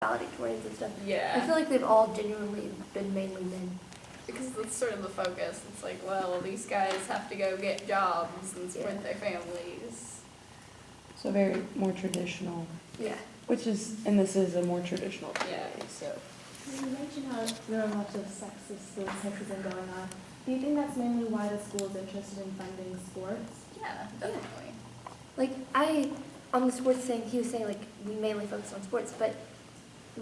valedictorians and stuff. Yeah. I feel like they've all genuinely been mainly men. Because that's sort of the focus. It's like, well, these guys have to go get jobs and support their families. So very more traditional. Yeah. And this is a more traditional Yeah. community, so. You mentioned how there are lots of sexism going on. Do you think that's mainly why the school is interested in funding sports? Yeah, definitely. Like, on the sports thing, he was saying, like, we mainly focus on sports, but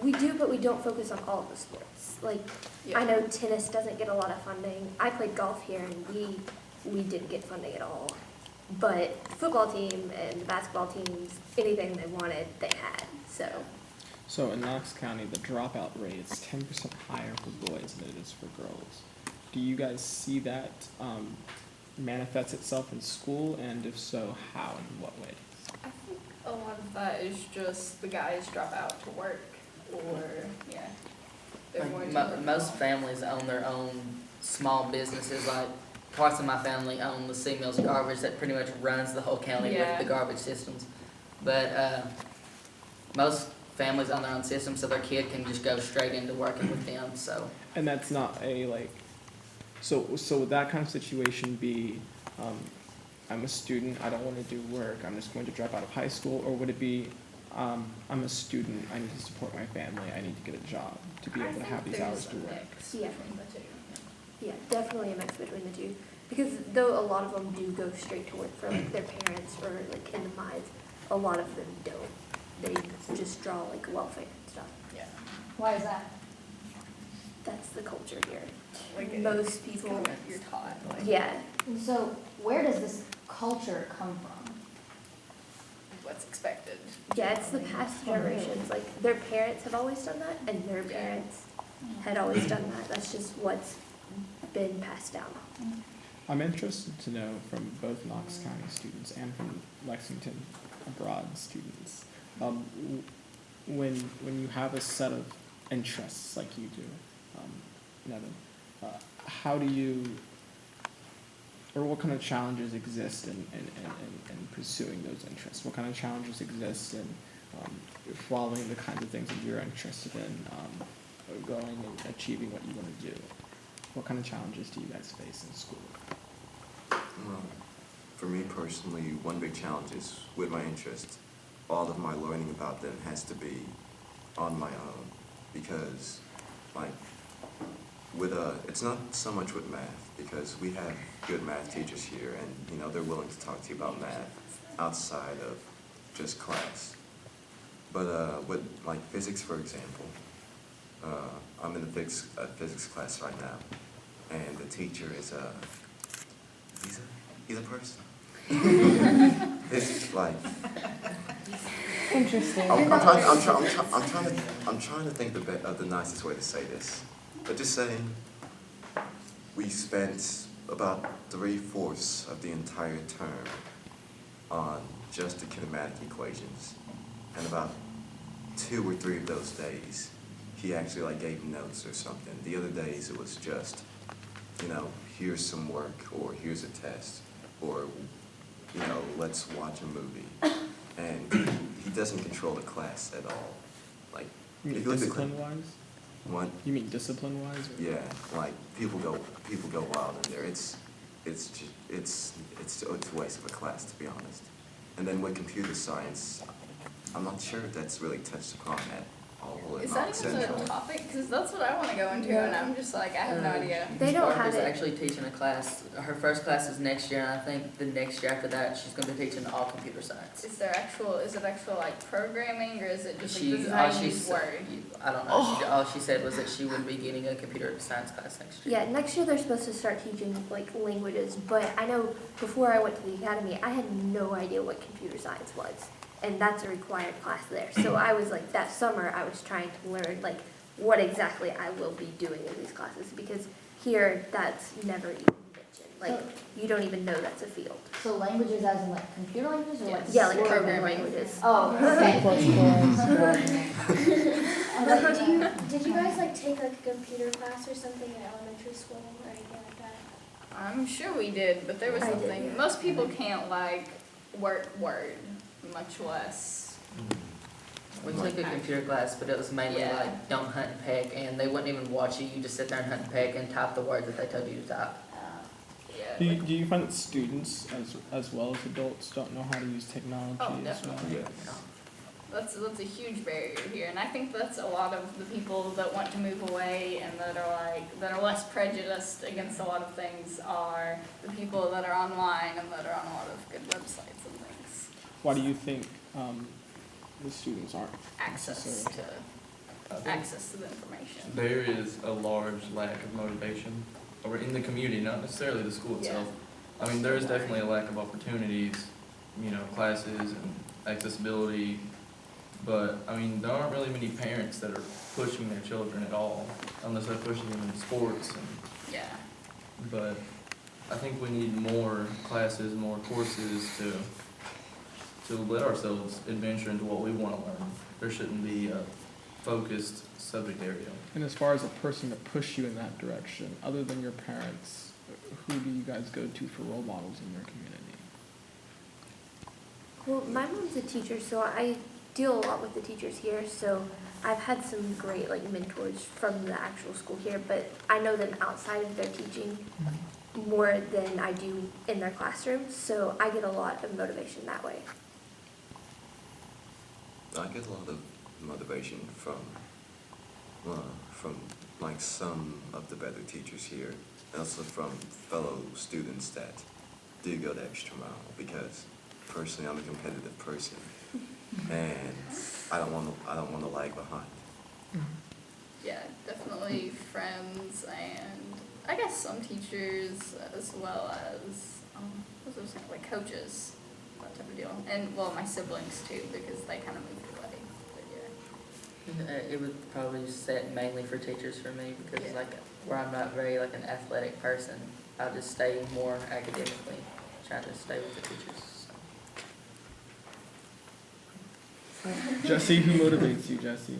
we do, but we don't focus on all of the sports. Like, Yeah. I know tennis doesn't get a lot of funding. I played golf here, and we didn't get funding at all. But the football team and the basketball teams, anything they wanted, they had, so. So in Knox County, the dropout rate is 10% higher for boys than it is for girls. Do you guys see that manifests itself in school, and if so, how and in what way? I think a lot of that is just the guys drop out to work, or, yeah. They're more Most families own their own small businesses, like parts of my family own the C Mills Garbage that pretty much runs the whole county Yeah. with the garbage systems. But most families own their own system, so their kid can just go straight into working with them, so. And that's not a so would that kind of situation be, I'm a student, I don't want to do work, I'm just going to drop out of high school, or would it be, I'm a student, I need to support my family, I need to get a job to be able to have these hours to work? Yeah. Between the two. Yeah, definitely a mix between the two. Because though a lot of them do go straight to work for like their parents or like in the mines, a lot of them don't. They just draw like welfare and stuff. Yeah. Why is that? That's the culture here. Like Most it's people, kind of what you're taught. Like, yeah, And so, where does this culture come from? what's expected. yeah, it's the past generations. Like their parents have always done that, and their parents had always done that. That's just what's been passed down. I'm interested to know from both Knox County students and from Lexington abroad students, when you have a set of interests like you do, Nevin, how do you, or what kind of challenges exist in pursuing those interests? What kind of challenges exist in following the kinds of things that you're interested in, going and achieving what you want to do? What kind of challenges do you guys face in school? For me personally, one big challenge is with my interests, all of my learning about them has to be on my own, because it's not so much with math, because we have good math teachers here, and they're willing to talk to you about math outside of just class. But with like physics, for example, I'm in the physics class right now, and the teacher is he's a person. It's like Interesting. I'm trying to think of the nicest way to say this. But just saying, we spent about 3/4 of the entire term on just the kinematic equations, and about 2 or 3 of those days, he actually gave notes or something. The other days it was just, here's some work, or here's a test, or let's watch a movie. And he doesn't control the class at all. You mean if you look at discipline-wise? What? You mean discipline-wise? Yeah, people go wild in there. It's a waste of a class, to be honest. And then with computer science, I'm not sure if that's really touched upon at all. Is that even a topic? Because that's what I want to go into, and I'm just like, I have no idea. They don't have Barbara's it. actually teaching a class, her first class is next year, and I think the next year after that, she's gonna be teaching all computer science. Is it actual like programming, or is it just like She, this is all how she you use said, Word? I don't know, all she said was that she would be getting a computer science class next year. Yeah, next year they're supposed to start teaching like languages, but I know before I went to the academy, I had no idea what computer science was, and that's a required class there. So I was like, that summer I was trying to learn like what exactly I will be doing in these classes, because here that's never even mentioned. Like you don't even know that's a field. So languages as in like computer languages or like Yeah, like word programming languages? languages. Oh, okay. Did you guys take a computer class or something in elementary school or anything like that? I'm sure we did, but there was I did, something. yeah. Most people can't work Word, much less We took a computer class, but it was mainly Yeah. like, don't hunt and peck, and they wouldn't even watch you, you just sit there and hunt and peck and type the word that they told you to type. Yeah. Do you find that students as well as adults don't know how to use technology Oh, as well? definitely. Yeah. That's a huge barrier here, and I think that's a lot of the people that want to move away and that are less prejudiced against a lot of things are the people that are online and that are on a lot of good websites and things. Why do you think the students aren't Access necessarily? to the information. There is a large lack of motivation over in the community, not necessarily the school itself. I mean, there is definitely a lack of opportunities, classes and accessibility. But, I mean, there aren't really many parents that are pushing their children at all, unless they're pushing them in sports. Yeah. But I think we need more classes, more courses to let ourselves adventure into what we want to learn. There shouldn't be a focused subject area. And as far as a person to push you in that direction, other than your parents, who do you guys go to for role models in your community? Well, my mom's a teacher, so I deal a lot with the teachers here, so I've had some great mentors from the actual school here, but I know them outside of their teaching more than I do in their classrooms, so I get a lot of motivation that way. I get a lot of motivation from some of the better teachers here, and also from fellow students that do go the extra mile, because personally I'm a competitive person, and I don't want to lag behind. Yeah, definitely friends and I guess some teachers as well as what was I saying, like coaches, that type of deal. And well, my siblings too, because they kind of moved away. But yeah. It would probably set mainly for teachers for me, because Yeah. where I'm not very an athletic person, I'll just stay more academically, try to stay with the teachers. Jesse, who motivates you, Jesse?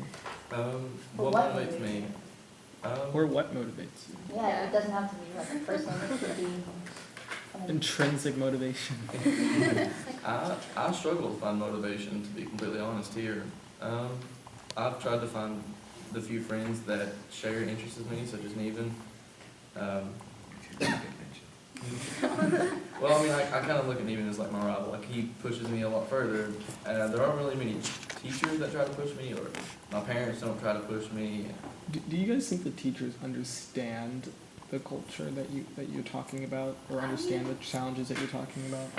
What what motivates me? Or what motivates you? Yeah, it doesn't have to be like a person, it could be something. Intrinsic motivation. I struggle to find motivation, to be completely honest here. I've tried to find the few friends that share interests with me, such as Neven. Well, I mean, I kind of look at Neven as like my rival. He pushes me a lot further. There aren't really many teachers that try to push me, or my parents don't try to push me. Do you guys think the teachers understand the culture that you're talking about, or understand the challenges that you're talking about?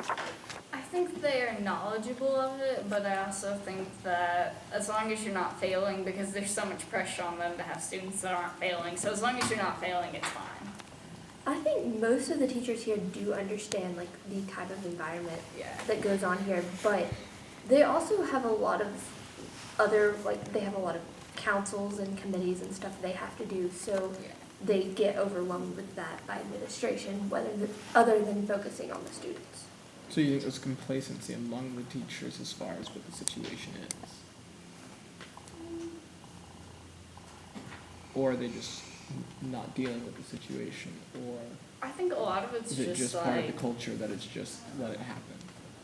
I think they are knowledgeable of it, but I also think that as long as you're not failing, because there's so much pressure on them to have students that aren't failing, so as long as you're not failing, it's fine. I think most of the teachers here do understand the type of environment Yeah. that goes on here, but they also have a lot of other, they have a lot of councils and committees and stuff they have to do, so Yeah. they get overwhelmed with that by administration, other than focusing on the students. So you think there's complacency among the teachers as far as what the situation is? Or are they just not dealing with the situation, or I think a lot of it's is it just part of the culture that it's just let it happen?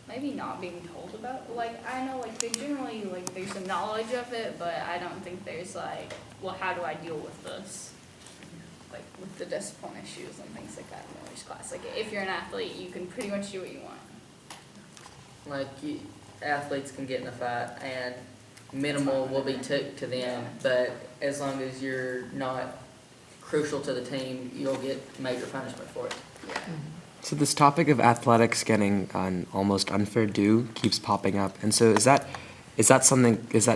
maybe not being told about. I know they generally there's a knowledge of it, but I don't think there's well, how do I deal with this? With the discipline issues and things like that in English class. If you're an athlete, you can pretty much do what you want. Athletes can get in a fight, and minimal will be took to them, but as long as you're not crucial to the team, you'll get major punishment for it. Yeah. So this topic of athletics getting an almost unfair due keeps popping up. And so is that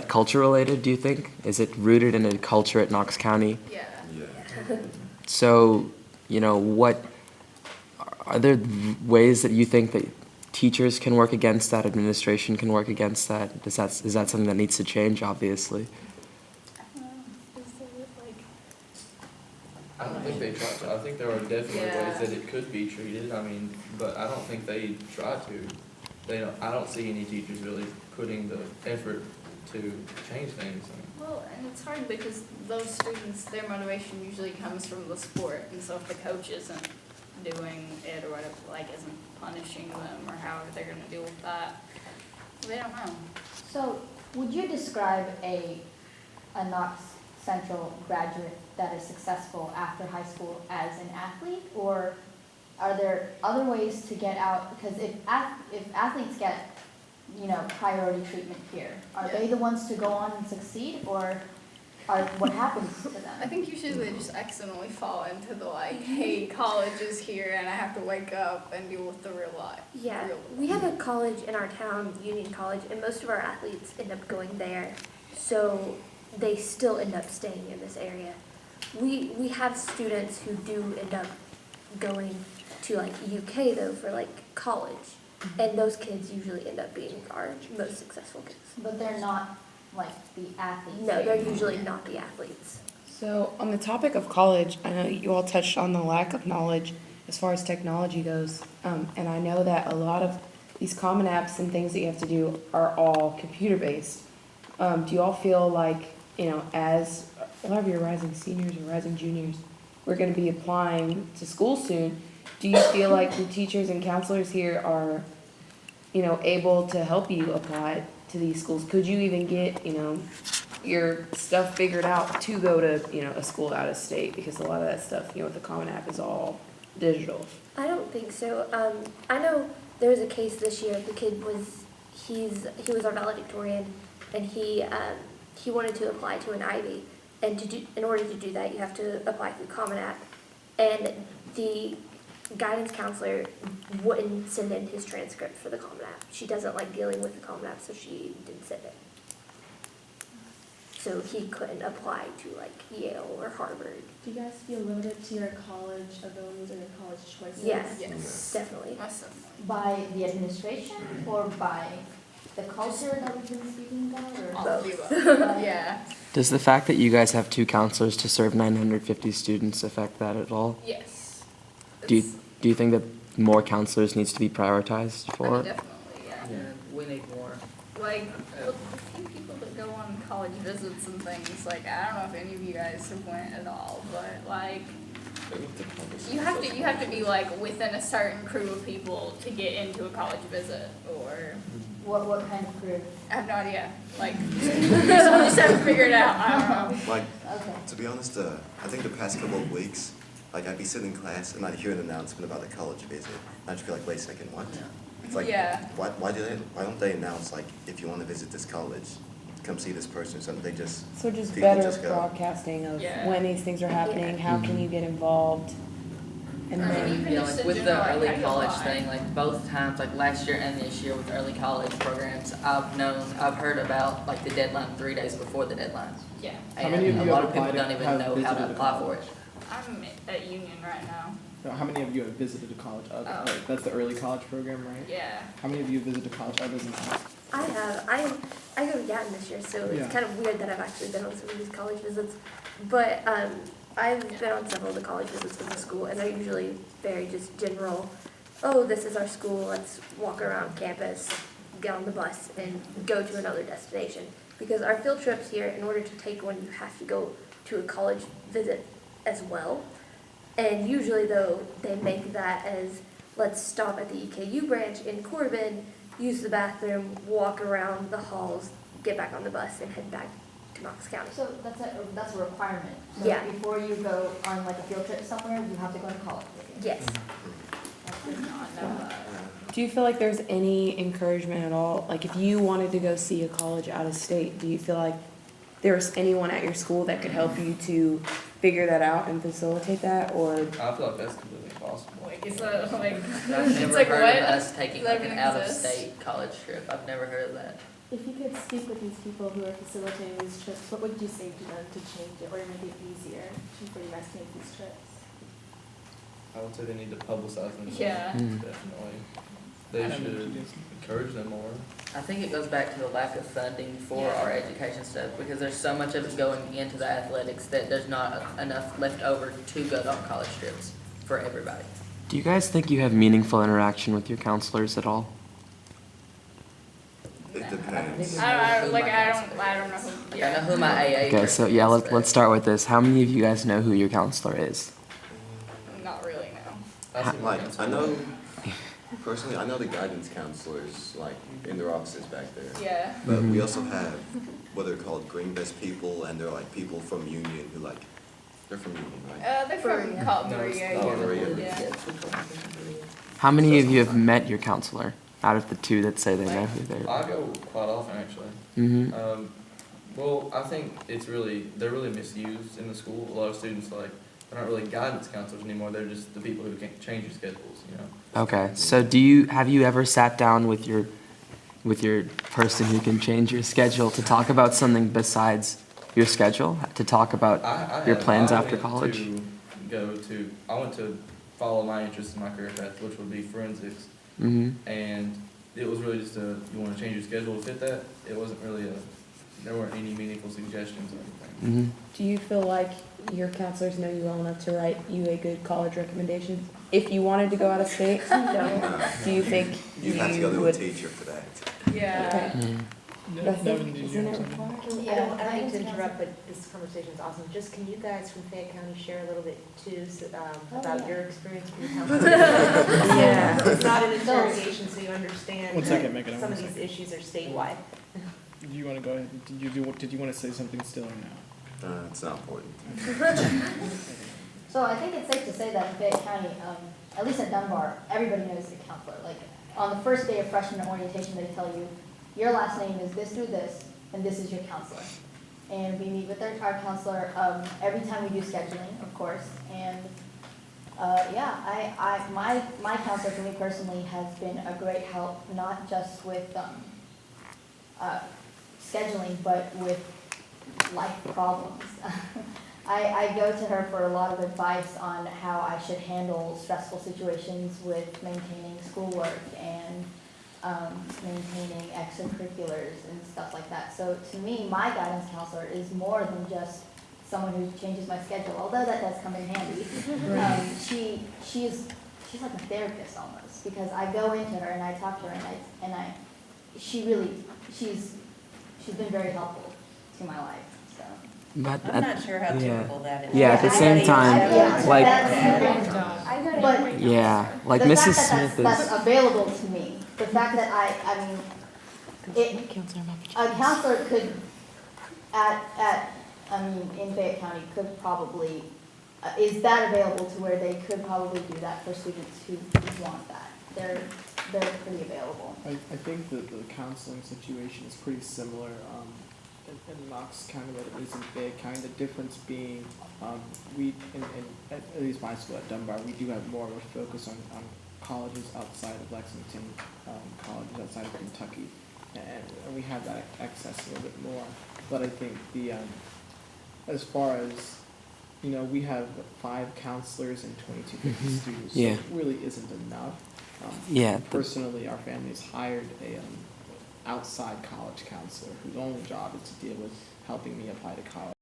culture related, do you think? Is it rooted in a culture at Knox County? Yeah. Yeah. So, what are there ways that you think that teachers can work against that, administration can work against that? Is that something that needs to change, obviously? I don't know. Is there I don't think they try to. I think there are definitely Yeah. ways that it could be treated. I mean, but I don't think they try to. I don't see any teachers really putting the effort to change things. Well, and it's hard because those students, their motivation usually comes from the sport, and so if the coach isn't doing it or whatever, isn't punishing them or however they're gonna deal with that, they don't know. So, Would you describe a Knox Central graduate that is successful after high school as an athlete? Or are there other ways to get out? Because if athletes get, priority treatment here, are they the ones to go on and succeed, or what happens to I them? think usually they just accidentally fall into the hey, college is here and I have to wake up and deal with the real life. Yeah, we have a college in our town, Union College, and most of our athletes end up going there. So they still end up staying in this area. We have students who do end up going to like UK though for like college. And those kids usually end up being our most successful kids. But they're not like the athletes. No, they're usually not the athletes. So on the topic of college, I know you all touched on the lack of knowledge as far as technology goes. And I know that a lot of these common apps and things that you have to do are all computer-based. Do you all feel like, as a lot of your rising seniors or rising juniors, we're going to be applying to school soon, do you feel like the teachers and counselors here are, able to help you apply to these schools? Could you even get, your stuff figured out to go to, a school out of state? Because a lot of that stuff, with the Common App is all digital. I don't think so. I know there was a case this year. The kid he was our valedictorian, and he wanted to apply to an Ivy, and in order to do that, you have to apply through Common App, and the guidance counselor wouldn't send in his transcript for the Common App. She doesn't like dealing with the Common App, so she didn't send it. So he couldn't apply to like Yale or Harvard. Do you guys feel limited to your college abilities or your college choices? Yes. Definitely. Most definitely. By the administration or by the culture that we've been speaking about? Or All of the above. Yeah. Does the fact that you guys have 2 counselors to serve 950 students affect that at all? Yes. Do you think that more counselors needs to be prioritized I for mean, it? definitely, yeah. Yeah, we need more. Like, the few people that go on college visits and things, like, I don't know if any of you guys have went at all, but like, you have to be like within a certain crew of people to get into a college visit, or What kind of group? I have no idea. Like, someone just haven't figured it out. I don't know. Like, Okay. to be honest, I think the past couple of weeks, like I'd be sitting in class and I'd hear an announcement about a college visit. And I'd just be like, wait a second, what? It's like, Yeah. why don't they announce like, if you want to visit this college, come see this person or something? They just, So just people better just go. broadcasting of Yeah. when these things are happening, how can you get involved? And I mean, then, even Yeah, just like in with general, the like, early how do you college apply? thing, like both times, like last year and this year with the early college programs, I've heard about like the deadline 3 days before the deadline. Yeah. How many of And a you lot have of people applied don't to even have know how to visited a apply for college? it. I'm at Union right now. How many of you have visited a college? Oh. That's the early college program, right? Yeah. How many of you have visited a college other than us? I have. I go to Gatton this year, so Yeah. it's kind of weird that I've actually been on some of these college visits. But I've been on several of the college visits with the school, and they're usually very just general. Oh, this is our school. Let's walk around campus, get on the bus, and go to another destination. Because our field trips here, in order to take one, you have to go to a college visit as well. And usually, though, they make that as let's stop at the EKU branch in Corbin, use the bathroom, walk around the halls, get back on the bus, and head back to Knox County. So that's a requirement. So Yeah. before you go on like a field trip somewhere, you have to go to college. Yes. That's Did good. not know that. do you feel like there's any encouragement at all? Like if you wanted to go see a college out of state, do you feel like there's anyone at your school that could help you to figure that out and facilitate that, or? I feel like that's completely impossible. Like, it's like, I've it's never like heard what? of us taking Does that like an even exist? out-of-state college trip. I've never heard of that. If you could speak with these people who are facilitating these trips, what would you say to them to change it or make it easier for you guys to make these trips? I would say they need to publicize them. Yeah. Definitely. They I don't know if should you guys- encourage them more. I think it goes back to the lack of funding for our education stuff, because there's so much of it going into the athletics that there's not enough left over to go on college trips for everybody. Do you guys think you have meaningful interaction with your counselors at all? It depends. I don't know who. I know who my AA Okay, so yeah, person is, but let's start with this. How many of you guys know who your counselor is? Not really, no. I see my Like, I know, Personally, I know the guidance counselors, like, in their offices back there. Yeah. But we also have what are called green vest people, and they're like people from Union who like, they're from Union, right? They're from Berea. Berea. Oh, Berea. Yeah. How many of you have met your counselor out of the two that say they know who they're? I go quite often, actually. Mm-hmm. Well, I think they're really misused in the school. A lot of students, like, they're not really guidance counselors anymore. They're just the people who can change your schedules, you know? Okay, so have you ever sat down with your person who can change your schedule to talk about something besides your schedule? To talk about your plans after college? I went to follow my interest in my career path, which would be forensics. Mm-hmm. And it was really just you want to change your schedule to fit that. It wasn't really there weren't any meaningful suggestions or anything. Mm-hmm. Do you feel like your counselors know you well enough to write you a good college recommendation? If you wanted to go out of state, do you think You have to go to a would? teacher for that. Yeah. Okay. Isn't it required? I don't mean to interrupt, but this conversation is awesome. Just can you guys from Fayette County share a little bit too, about your experience with your counselor? Yeah. It's not an interrogation, so you understand. One second, Megan, Some one of these second. issues are statewide. Do you want to go ahead? Did you want to say something still or no? It's not important. So I think it's safe to say that in Fayette County, at least at Dunbar, everybody knows the counselor. Like, on the first day of freshman orientation, they tell you, your last name is this through this, and this is your counselor. And we meet with our counselor every time we do scheduling, of course. And my counselor for me personally has been a great help, not just with scheduling, but with life problems. I go to her for a lot of advice on how I should handle stressful situations with maintaining schoolwork and maintaining extracurriculars and stuff like that. So to me, my guidance counselor is more than just someone who changes my schedule, although that does come in handy. She's like a therapist almost, because I go into her and I talk to her and she's been very helpful to my life. So. But I'm not sure how typical that is. yeah, at the same time, like, I go to But yeah, like the Mrs. fact that Smith that's is. available to me, the fact that a counselor could, in Fayette County, could probably, is that available to where they could probably do that for students who want that? They're pretty available. I think that the counseling situation is pretty similar in Knox County, but it isn't big. Kind of the difference being, at least my school at Dunbar, we do have more of a focus on colleges outside of Lexington, colleges outside of Kentucky, and we have that access a little bit more. But I think as far as, we have 5 counselors and 22 students, so Yeah. it really isn't enough. Personally, our family's hired a outside college counselor whose only job is to deal with helping me apply to college.